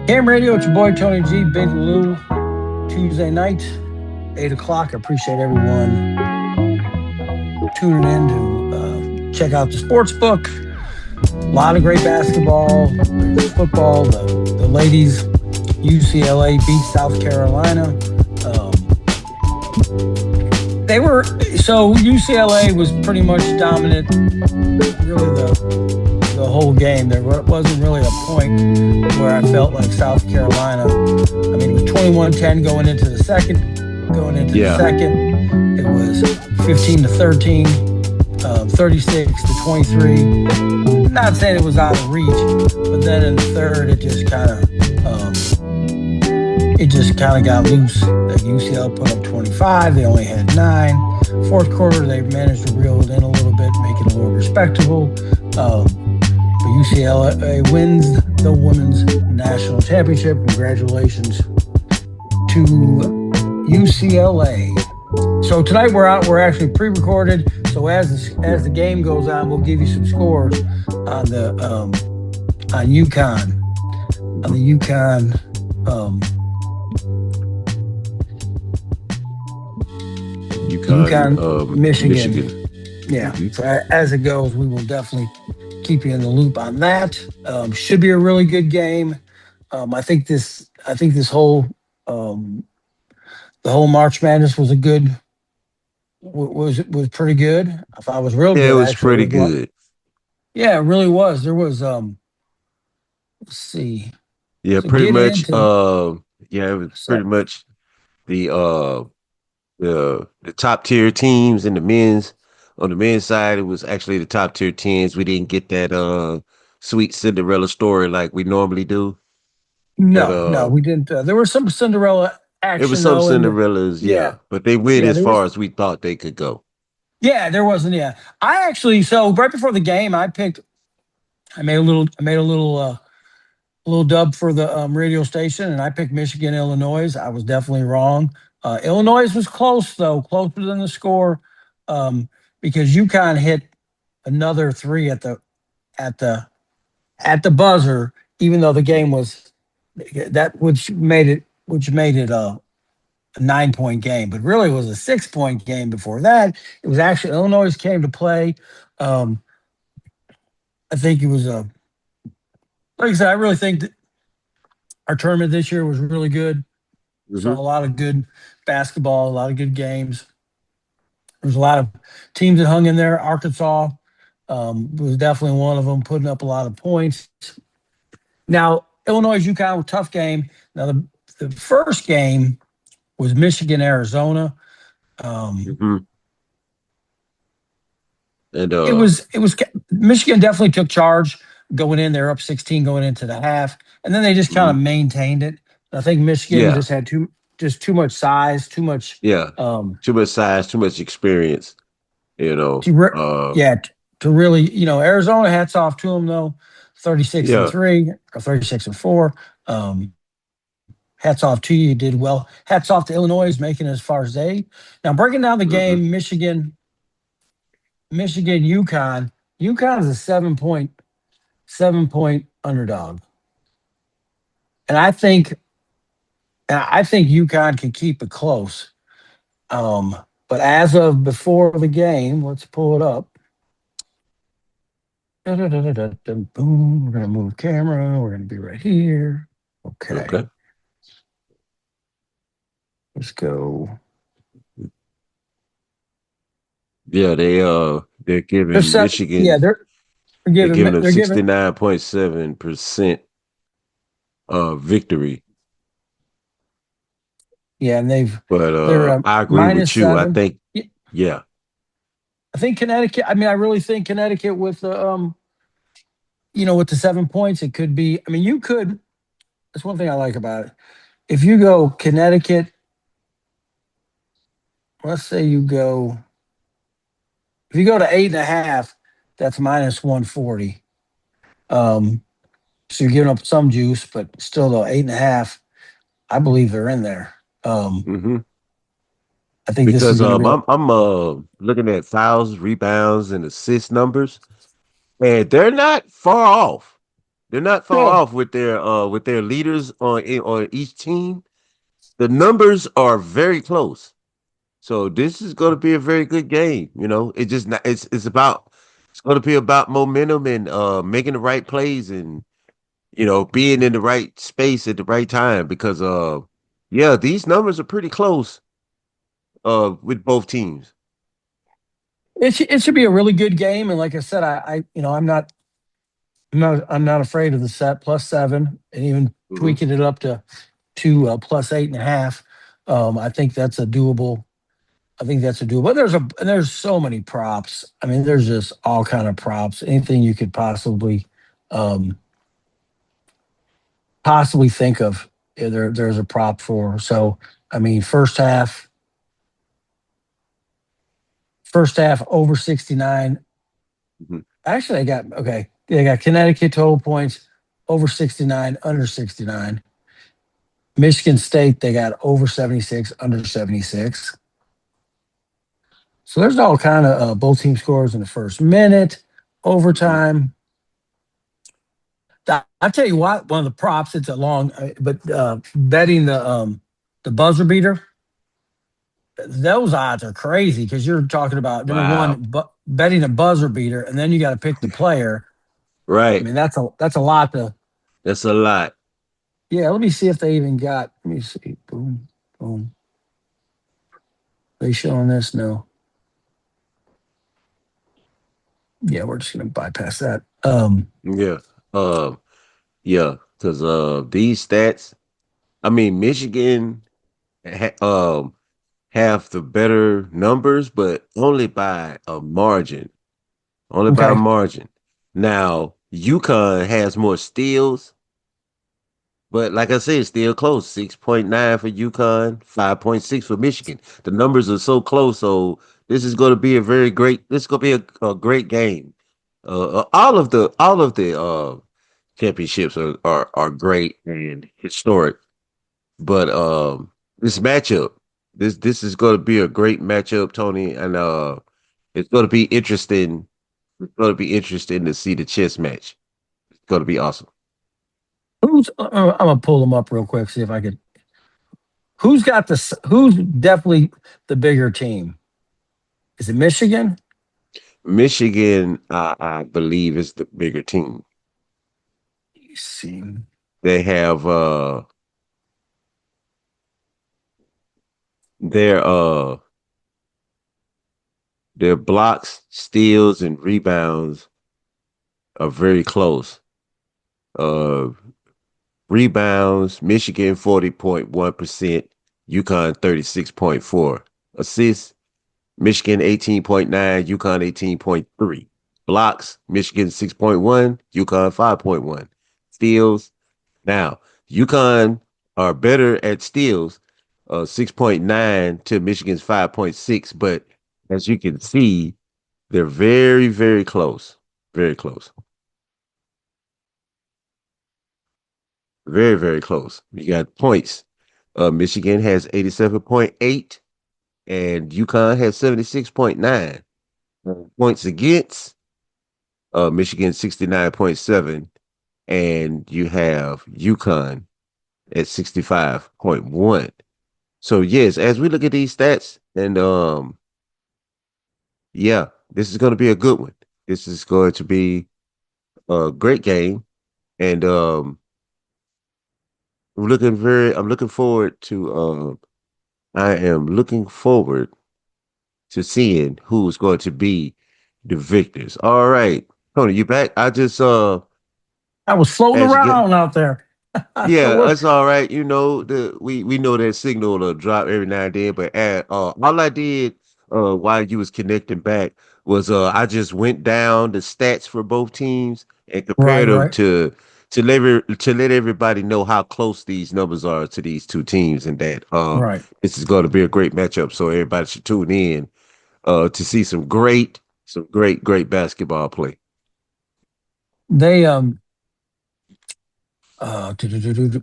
Cam Radio, it's your boy Tony G, Big Lou. Tuesday night, 8 o'clock. I appreciate everyone tuning in to check out the sports book. A lot of great basketball. There's football. The ladies, UCLA beat South Carolina. Um, they were so UCLA was pretty much dominant. Really, the whole game. There wasn't really a point where I felt like South Carolina. I mean, it was 21-10 going into the second. Going into the Yeah. second, it was 15-13, 36-23. Not saying it was out of reach, but then in the third, it just kind of got loose. The UCL put up 25. They only had 9. Fourth quarter, they managed to reel it in a little bit, make it a little respectable. But UCLA wins the women's national championship. Congratulations to UCLA. So tonight we're actually pre-recorded. So as the game goes on, we'll give you some scores on the on UConn on the UConn Michigan. Yeah. So as it goes, we will definitely keep you in the loop on that. Should be a really good game. I think this whole the whole March Madness was a good was pretty good. I thought it was real Yeah, it good was actually. pretty good. Yeah, it really was. There was let's see. Yeah, So pretty getting much. into Yeah, it was so pretty much the the top tier teams in the men's on the men's side. It was actually the top tier teams. We didn't get that sweet Cinderella story like we normally do, but no, we didn't. There was some Cinderella it was action some though, and Cinderellas, yeah, yeah. But they went yeah, as there far was. as we thought they could go. Yeah, there wasn't. Yeah, I actually so right before the game, I made a little dub for the radio station, and I picked Michigan, Illinois. I was definitely wrong. Illinois was close though, closer than the score, um, because UConn hit another three at the at the buzzer, even though the game was that which made it a 9 point game, but really it was a 6 point game before that. It was actually Illinois came to play. Um, I think it was a like I said, I really think that our tournament this year was really good. Saw Hmm. a lot of good basketball, a lot of good games. There's a lot of teams that hung in there. Arkansas was definitely one of them, putting up a lot of points. Now, Illinois UConn was a tough game. Now, the first game was Michigan Arizona. Um, Hmm. And it was Michigan definitely took charge going in. They're up 16 going into the half, and then they just kind of mhm. maintained it. I think Michigan Yeah, just had too much size, too much yeah. um, Too much size, too much experience. You know. to yeah, to really, Arizona, hats off to them though. 36 and Yeah. 3 or 36 and 4. Hats off to you. You did well. Hats off to Illinois making it as far as they. Now breaking down the Hmm. game, Michigan, UConn. UConn is a 7 point underdog. And I think UConn can keep it close. Um, but as of before the game, let's pull it up. Boom. We're gonna move camera. We're gonna be right here. Okay, Okay. let's go. Yeah, they're They're giving set. Yeah, Michigan they're they're giving giving them they're giving 69.7% victory. yeah, and But they're I agree minus with you. I seven. think Yeah, yeah. I think Connecticut. I mean, I really think Connecticut with the with the 7 points, it could be. I mean, you could. That's one thing I like about it. If you go Connecticut, let's say if you go to 8.5, that's minus 140. Um, so you're giving up some juice, but still though 8.5, I believe they're in there. Um, Hmm. I think this is Because going to be a I'm looking at fouls, rebounds, and assist numbers, and they're not far off. They're not far No, off with their leaders on each team. The numbers are very close. So this is going to be a very good game. You know, it just not, it's going to be about momentum and making the right plays and being in the right space at the right time because yeah, these numbers are pretty close with both teams. it should be a really good game. And like I said, I'm not afraid of the set +7 and even Hmm. tweaking it up to +8.5. I think that's a doable. I think that's a doable. But there's so many props. I mean, there's just all kind of props. Anything you could um, possibly think of, there's a prop for. So I mean, first half over 69. Hmm. Actually, They got Connecticut total points over 69, under 69. Michigan State, they got over 76, under 76. So there's all kind of both team scores in the first minute, Hmm. overtime. I tell you what, one of the props. It's a long, but betting the buzzer beater. Those odds are crazy because you're talking about number one, Wow. betting a buzzer beater, and then you got to pick the player. I Right. mean, that's a lot to. That's a lot. Yeah, let me see if they even got. Let me see. Boom, boom. They showing this? No. Yeah, we're just gonna bypass that. Yeah. Um. Yeah. Because these stats. I mean, Michigan have the better numbers, but only by a margin. Only by a Okay. margin. Now, UConn has more steals, but like I said, it's still close. 6.9 for UConn, 5.6 for Michigan. The numbers are so close, so this is going to be a very great. This is going to be a great game. All of the championships are great and historic, but this matchup, this is going to be a great matchup, Tony, and it's going to be interesting. It's going to be interesting to see the chess match. It's going to be awesome. I'm gonna pull them up real quick. See if I could. Who's definitely the bigger team? Is it Michigan? Michigan, I believe, is the bigger team. Let me see. They have their their blocks, steals, and rebounds are very close. Uh, Rebounds, Michigan 40.1%, UConn 36.4. Assists, Michigan 18.9, UConn 18.3. Blocks, Michigan 6.1, UConn 5.1. Steals, now, UConn are better at steals, 6.9 to Michigan's 5.6, but as you can see, they're very, very close. Very close. Very, very close. You got points. Michigan has 87.8 and UConn has 76.9. Points against, Michigan 69.7, and you have UConn at 65.1. So yes, as we look at these stats, and yeah, this is going to be a good one. This is going to be a great game, and I'm looking forward to I am looking forward to seeing who's going to be the victors. All right, Tony, you back? I just I was floating as you get around out there. So Yeah, we're that's all right. You know, we know that signal will drop every now and then, but all I did while you was connecting back was I just went down the stats for both teams and right, compared them right, to let everybody know how close these numbers are to these two teams and that right. this is going to be a great matchup. So everybody should tune in to see some great basketball play. They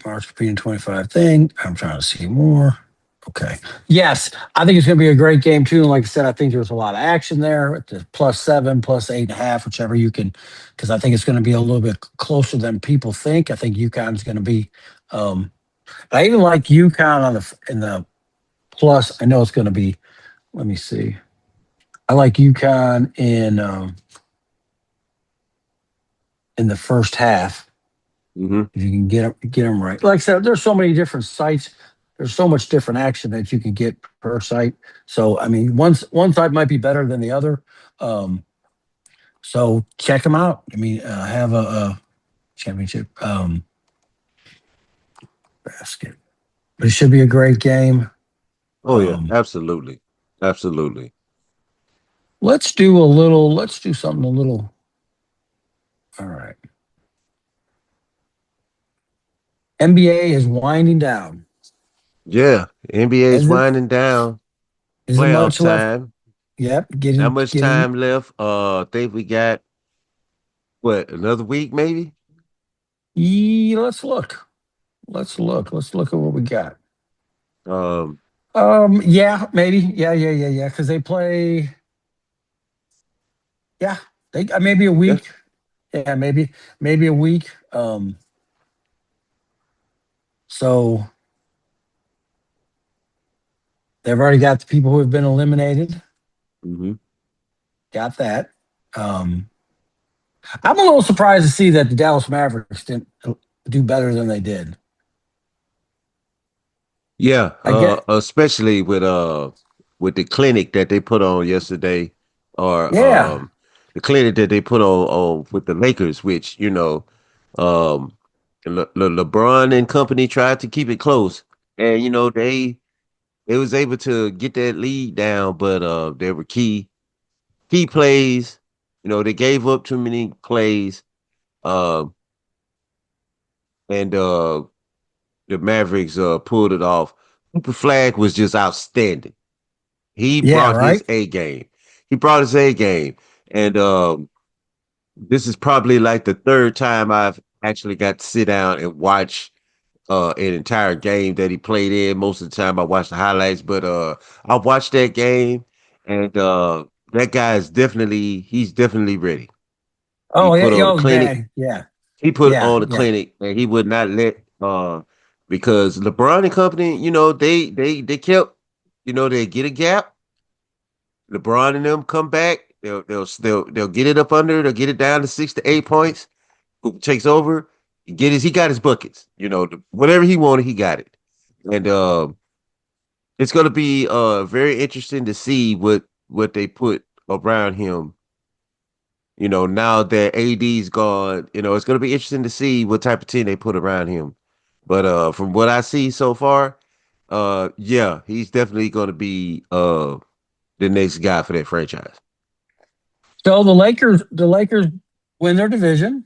March 25 thing. I'm trying to see more. Okay. Yes, I think it's going to be a great game too. And like I said, I think there's a lot of action there at the +7, +8.5, whichever you can, because I think it's going to be a little bit closer than people think. I think UConn's going to be. Um, I even like UConn on the in the plus. I know it's going to be. Let me see. I like UConn in the first half. Hmm. If you can get them right. Like I said, there's so many different sites. There's so much different action that you can get per site. So I mean, one site might be better than the other. Um, so check them out. I mean, have a championship basket. But it should be a great game. Oh yeah, Um, absolutely, absolutely. let's do a little. Let's do something a little. All right. NBA is winding down. Yeah, NBA is Isn't winding down. isn't Playoff much left. time. Yep. Not Getting much getting. time left. I think we got what, another week maybe. Let's look. Let's look. Let's look at what we got. Um, Yeah, maybe. Yeah. Because they play. Yeah, they maybe a yeah. week. Yeah, maybe a week. So they've already got the people who have been eliminated. Hmm. Got that. Um, I'm a little surprised to see that the Dallas Mavericks didn't do better than they did. Yeah, I get. especially with the clinic that they put on yesterday, or Yeah. the clinic that they put on with the Lakers, which um, LeBron and company tried to keep it close, and they was able to get that lead down, but there were key plays. They gave up too many plays, um, and the Mavericks pulled it off. Cooper Flag was just outstanding. He Yeah. brought his Right. A game. He brought his A game. And this is probably like the third time I've actually got to sit down and watch an entire game that he played in. Most of the time I watch the highlights, but I watched that game, and that guy is he's definitely ready. He Oh yeah. put on the Oh clinic. yeah. Yeah. He put Yeah. on the Yeah. clinic, and he would not let because LeBron and company, they kept, they get a gap. LeBron and them come back. They'll get it up under. They'll get it down to 6 to 8 points. Who takes over? He got his buckets. Whatever he wanted, he got it. And it's going to be very interesting to see what they put around him. Now that AD's gone, it's going to be interesting to see what type of team they put around him. But from what I see so far, yeah, he's definitely going to be the next guy for that franchise. So the Lakers win their division.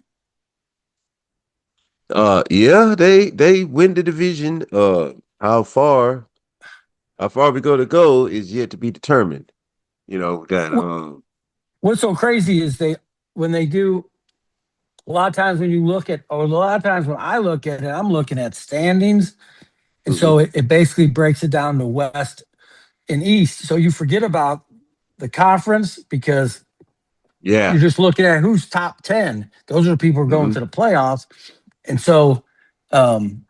Yeah, they win the division. How far how far we going to go is yet to be determined. That What's so crazy is when they do a lot of times when you look at, or a lot of times when I look at it, I'm looking at standings. And mhm. so it basically breaks it down to West and East. So you forget about the conference because Yeah. you're just looking at who's top 10. Those are the people who are going Hmm. to the playoffs. And so um,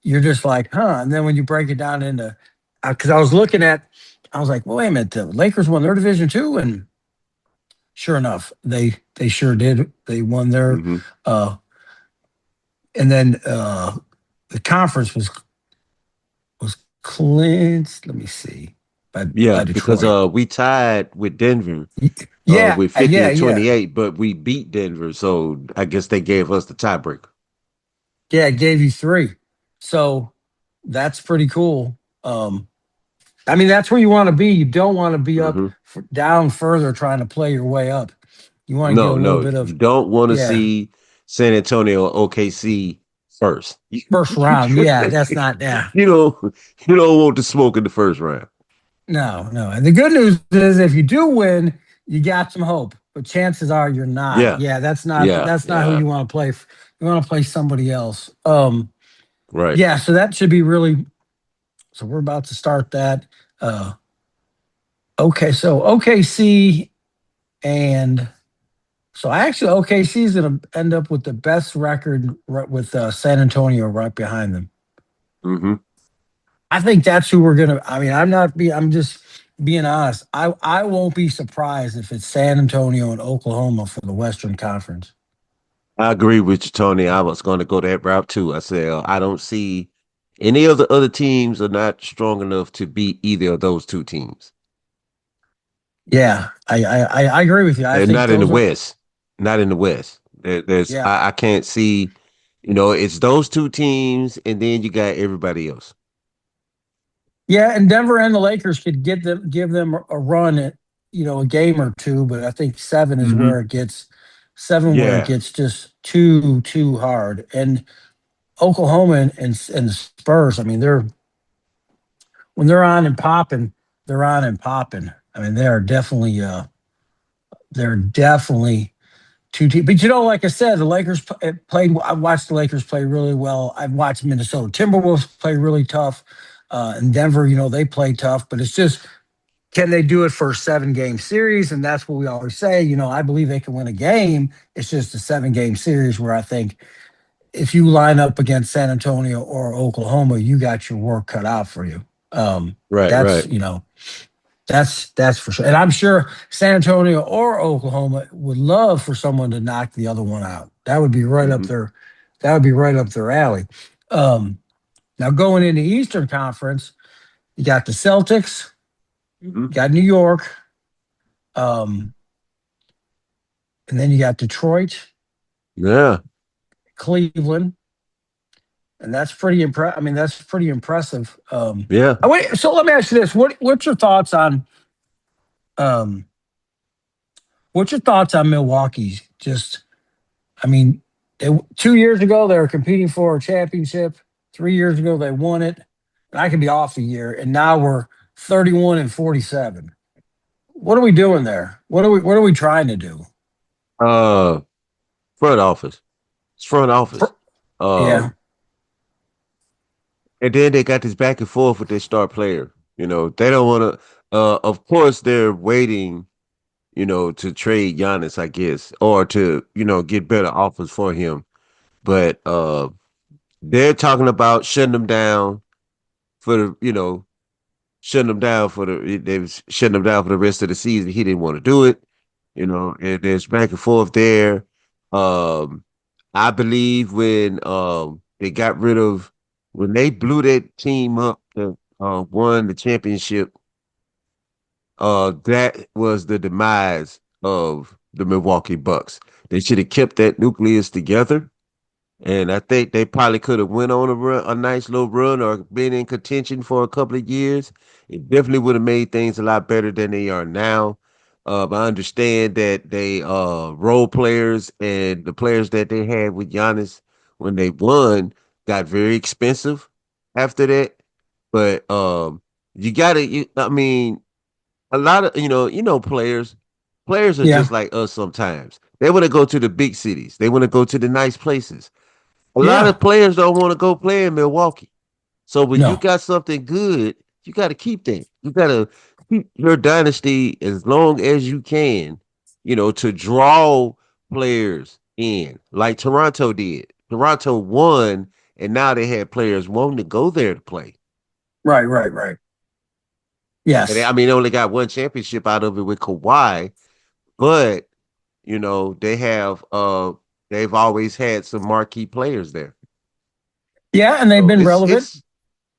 you're just like, huh. And then when you break it down into, because I was like, well, wait a minute, the Lakers won their division too. And sure enough, they sure did. They won their, Hmm. uh, and then the conference was clinched. Let me see by Yeah, because Detroit. we tied with Denver Yeah, with 50 yeah, and yeah, 28, but we beat Denver, so I guess they gave us the tiebreaker. yeah. It gave you three, so that's pretty cool. I mean, that's where you want to be. You don't want to be Hmm. down further trying to play your way up. You want to get a No, little no, bit you of don't want to yeah see San Antonio OKC first. first round. Yeah, that's not yeah. you don't you don't want the smoke in the first round. No. And the good news is if you do win, you got some hope. But chances are you're not. Yeah, Yeah, yeah, that's not who yeah. you want to play. You want to play somebody else. Right. Yeah, so that should be really So we're about to start that. Uh, okay, so OKC and so actually OKC is going to end up with the best record with San Antonio right behind them. Hmm. I think that's who we're going to. I mean, I'm just being honest. I won't be surprised if it's San Antonio and Oklahoma for the Western Conference. I agree with you, Tony. I was going to go that route too. I said I don't see any of the other teams are not strong enough to beat either of those two teams. Yeah, I agree with you. I And think not in the those are West. Not in the West. There's yeah. I can't see, it's those two teams, and then you got everybody else. Yeah, and Denver and the Lakers could give them a run at a game or two, but I think seven is Hmm. where it gets seven where it Yeah. gets just too hard. And Oklahoma and the Spurs, I mean, when they're on and popping, they're on and popping. I mean, they're definitely two teams. But like I said, the Lakers played. I watched the Lakers play really well. I've watched Minnesota Timberwolves play really tough. And Denver, they play tough, but it's just can they do it for a 7 game series? And that's what we always say. I believe they can win a game. It's just a 7 game series where I think if you line up against San Antonio or Oklahoma, you got your work cut out for you. Right, That's right. that's for sure. And I'm sure San Antonio or Oklahoma would love for someone to knock the other one out. That would be right up Hmm. their that would be right up their alley. Um, Now going into Eastern Conference, you got the Celtics, Hmm. you got New York, um, and then you got Detroit, Yeah. Cleveland, and that's pretty impressive. I mean, that's pretty impressive. Yeah. So let me ask you this: what's your thoughts on um, Milwaukee's? Just, I mean, 2 years ago they were competing for a championship. 3 years ago they won it. And I could be off a year, and now we're 31-47. What are we doing there? What are we trying to do? Uh Front office. It's front office. For, yeah, Um and then they got this back and forth with their star player. They don't want to of course they're waiting, to trade Giannis, I guess, or to, get better offers for him. But they're talking about shutting him down for the, shutting him down for the they was shutting him down for the rest of the season. He didn't want to do it, and there's back and forth there. Um, I believe they got rid of when they blew that team up that won the championship, that was the demise of the Milwaukee Bucks. They should have kept that nucleus together. And I think they probably could have went on a nice little run, or been in contention for a couple of years. It definitely would have made things a lot better than they are now. I understand that they role players and the players that they had with Giannis when they won got very expensive after that. But you gotta, I mean, a lot of players are yeah, just like us sometimes. They want to go to the big cities. They want to go to the nice places. A lot yeah. of players don't want to go play in Milwaukee. So when you No, got something good, you got to keep that. You got to keep your dynasty as long as you can, to draw players in, like Toronto did. Toronto won, and now they had players wanting to go there to play. right, right, right. And Yes. I mean, they only got one championship out of it with Kawhi, but they've always had some marquee players there. Yeah, and they've So been relevant.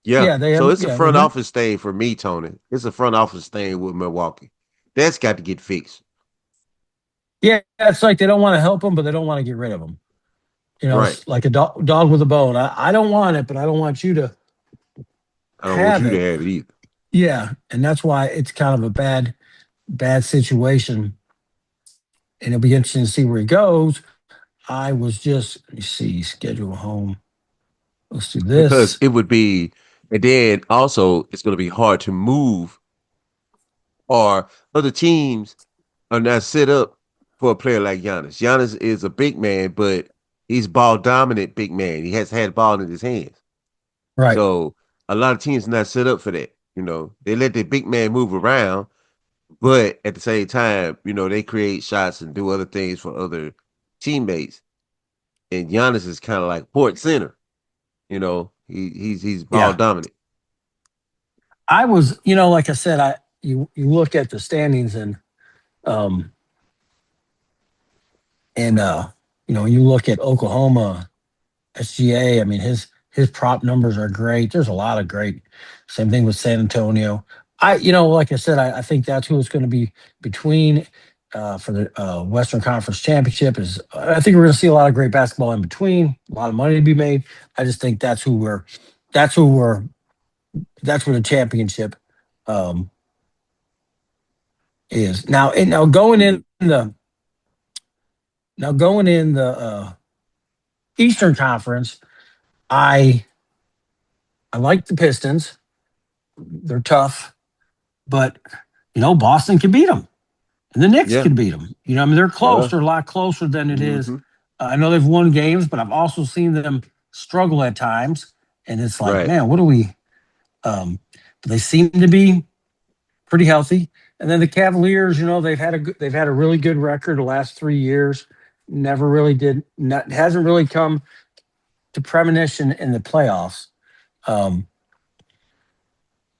yeah. Yeah, they So have. it's a Yeah, they've front been. office thing for me, Tony. It's a front office thing with Milwaukee. That's got to get fixed. Yeah, it's like they don't want to help them, but they don't want to get rid of them. Right. It's like a dog with a bone. I don't want it, but I don't want you to I don't want have you to it. have it either. Yeah, and that's why it's kind of a bad situation. And it'll be interesting to see where he goes. I was just let me see schedule home. Let's do Because this. it would be, and then also it's going to be hard to move, or other teams are not set up for a player like Giannis. Giannis is a big man, but he's ball dominant big man. He has had ball in his hands. Right. So a lot of teams not set up for that. You know, they let the big man move around, but at the same time, you know, they create shots and do other things for other teammates. And Giannis is kind of like port center. You know, he's ball Yeah. dominant. I was, like I said, you look at the standings um and you look at Oklahoma, SGA. I mean, his prop numbers are great. There's a lot of great. Same thing with San Antonio. Like I said, I think that's who it's going to be between for the Western Conference Championship. Is I think we're going to see a lot of great basketball in between, a lot of money to be made. I just think that's who we're, that's where the championship um, is now. And Mhm. now going in the Eastern Conference, I I like the Pistons. They're tough, but Boston can beat them, and the Knicks Yeah. can beat them. I mean, they're close. Uh, They're a lot closer than it is. hmm I know they've won games, but I've also seen them struggle at times, and it's like, Right. man, what do we? Um, but they seem to be pretty healthy. And then the Cavaliers, they've had a really good record the last 3 years. Never really did not hasn't really come to premonition in the playoffs. Um,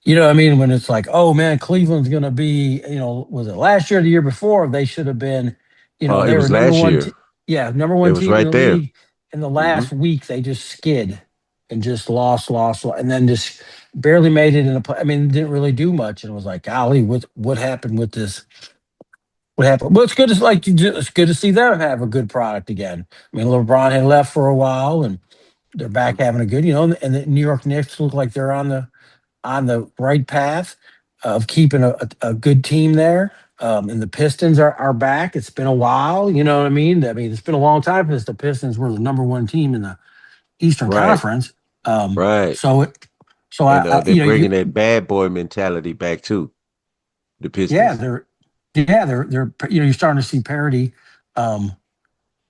what I mean? When it's like, oh man, Cleveland's going to be, was it last year or the year before? They should have been, It they were was number last one. year. Yeah, number It one was team in right the there. league. In the Hmm last week, they just skid and just lost, and then just barely made it in the play. I mean, didn't really do much. And it was like, golly, what happened with this? What happened? Well, it's good to it's good to see them have a good product again. I mean, LeBron had left for a while, and they're back having a good, and the New York Knicks look like they're on the right path of keeping a good team there. And the Pistons are back. It's been a while, you know what I mean? I mean, it's been a long time since the Pistons were the number one team in the Eastern Right. Conference. Um, Right. so it, so And I they're bringing that bad boy mentality back too. The yeah, Pistons. they're you're starting to see parity, um,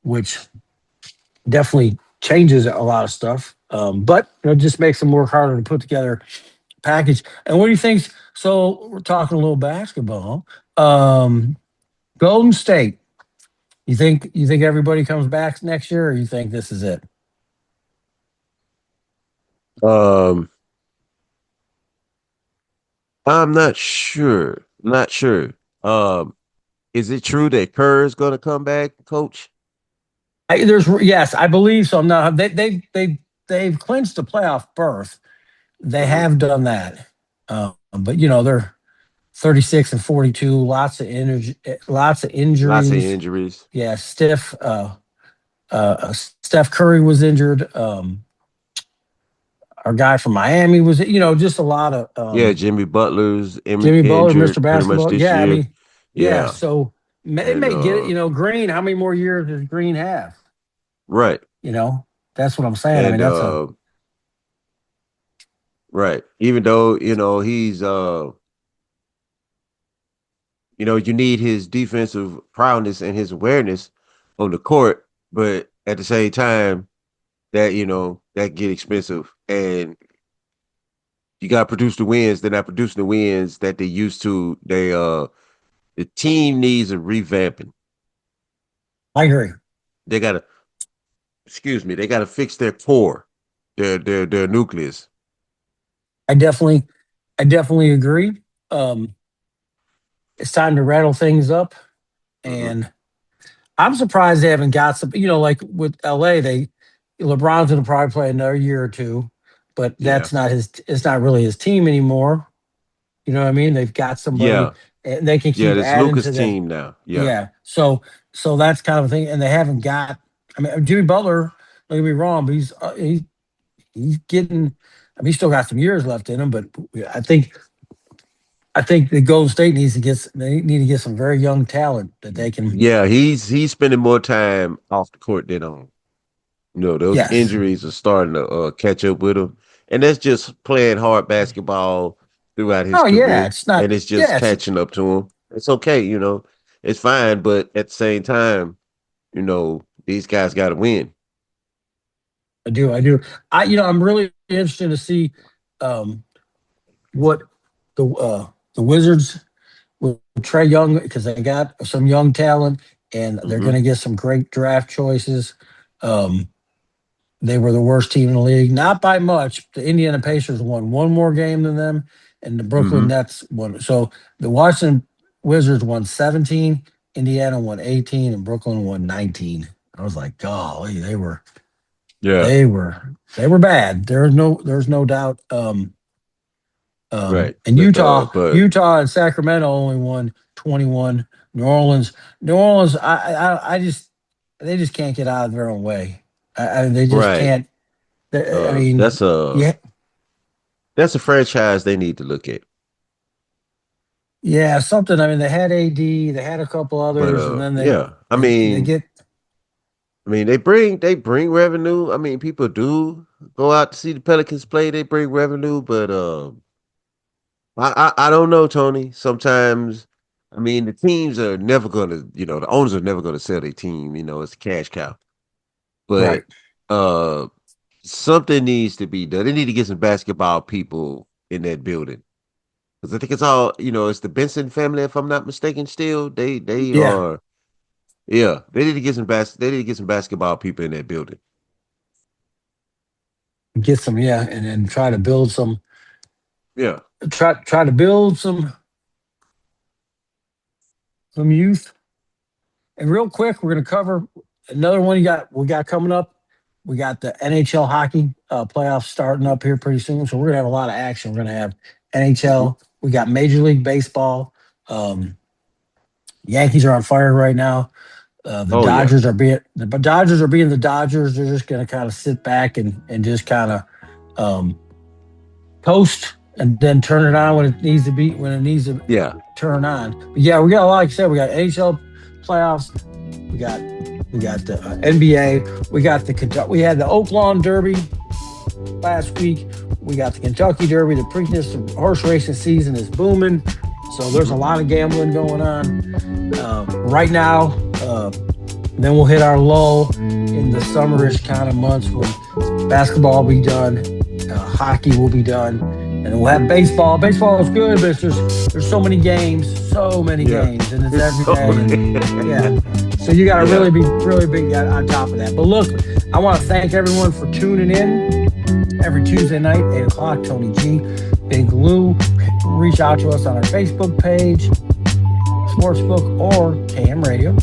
which definitely changes a lot of stuff. But it just makes them work harder to put together a package. And what do you think? So we're talking a little basketball. Um, Golden State. You think everybody comes back next year, or you think this is it? Um, I'm not sure. Not sure. Um, is it true that Kerr is going to come back, Coach? Yes, I believe so. Now they've clinched a playoff berth. They Hmm have done that, but they're 36 and 42. Lots of energy, lots of Lots of injuries. injuries. Yeah, stiff. Steph Curry was injured. Our guy from Miami was, just a lot of Yeah, Jimmy Butler's Jimmy Butler, Mr. injured pretty much Basketball. this Yeah, I year. mean, yeah. Yeah, So they and may get it. Green. How many more years does Green have? right, You know, that's what I'm saying. I mean, and that's a right. Even though you need his defensive prowess and his awareness on the court, but at the same time, that get expensive, and you got to produce the wins. They're not producing the wins that they used to. The team needs a revamping. I agree. They got to, excuse me, they got to fix their core, their nucleus. I definitely, I definitely agree. Um, it's time to rattle things up, Hmm and I'm surprised they haven't got some. Like with LA, LeBron's going to probably play another year or two, but Yeah, that's not his. It's not really his team anymore. You know what I mean? They've got somebody, yeah, and they can yeah. keep This adding Lucas to that. team now. Yeah, Yeah. So that's kind of a thing, and they haven't got. I mean, Jimmy Butler. Don't get me wrong, but he's getting. I mean, he's still got some years left in him, but I think I think the Golden State needs to get. They need to get some very young talent that they can. yeah. He's spending more time off the court than on. Those Yes. injuries are starting to catch up with him, and that's just playing hard basketball throughout his Oh yeah, career, it's not. and it's just Yeah, catching up to him. It's okay, it's fine, but at the same time, these guys got to win. I do. I'm really interested to see. what the Wizards with Trey Young, because they got some young talent and they're going Hmm. to get some great draft choices. Um, they were the worst team in the league, not by much. The Indiana Pacers won one more game than them, and the Brooklyn Hmm. Nets won. So the Washington Wizards won 17, Indiana won 18, and Brooklyn won 19. I was like, golly, Yeah. they were they were bad. There's no doubt. Right. And But Utah and Sacramento only won 21. New Orleans, I just they just can't get out of their own way. They just right. can't. I Uh, mean, that's a yeah, that's a franchise they need to look at. yeah, something. I mean, they had AD, they had a couple But others, and then yeah. they get I mean they bring revenue. I mean, people do go out to see the Pelicans play. They bring revenue, but I don't know, Tony. Sometimes, I mean, the teams are never gonna, the owners are never gonna sell their team. It's a cash cow. right. But uh, something needs to be done. They need to get some basketball people in that building because I think it's all, it's the Benson family, if I'm not mistaken. Still, they Yeah, are, yeah. They need to get some They need to get some basketball people in that building. get some. Yeah, and then try to build some. Yeah. Try to build some youth. And real quick, we're going to cover another one we got coming up. We got the NHL hockey playoffs starting up here pretty soon, so we're going to have a lot of action. We're going to have Hmm. NHL. We got Major League Baseball. Um, Yankees are on fire right now. Oh yeah. The Dodgers are being the Dodgers. They're just going to kind of sit back and just kind of um, coast and then turn it on when it needs to Yeah. turn on. But yeah, we got like I said, we got NHL playoffs. We got the NBA. We got the Kentucky. We had the Oak Lawn Derby last week. We got the Kentucky Derby. The Preakness horse racing season is booming. So there's a Hmm. lot of gambling going on right now. Then we'll hit our lull in the summerish kind of months when basketball will be done, hockey will be done, and we'll have baseball. Baseball is good, but there's so many Yeah. games, and it's It's every so day, and yeah. So you got to yeah. really be on top of that. But look, I want to thank everyone for tuning in every Tuesday night, 8 o'clock. Tony G, Big Lou. Reach out to us on our Facebook page, Sportsbook, or KM Radio.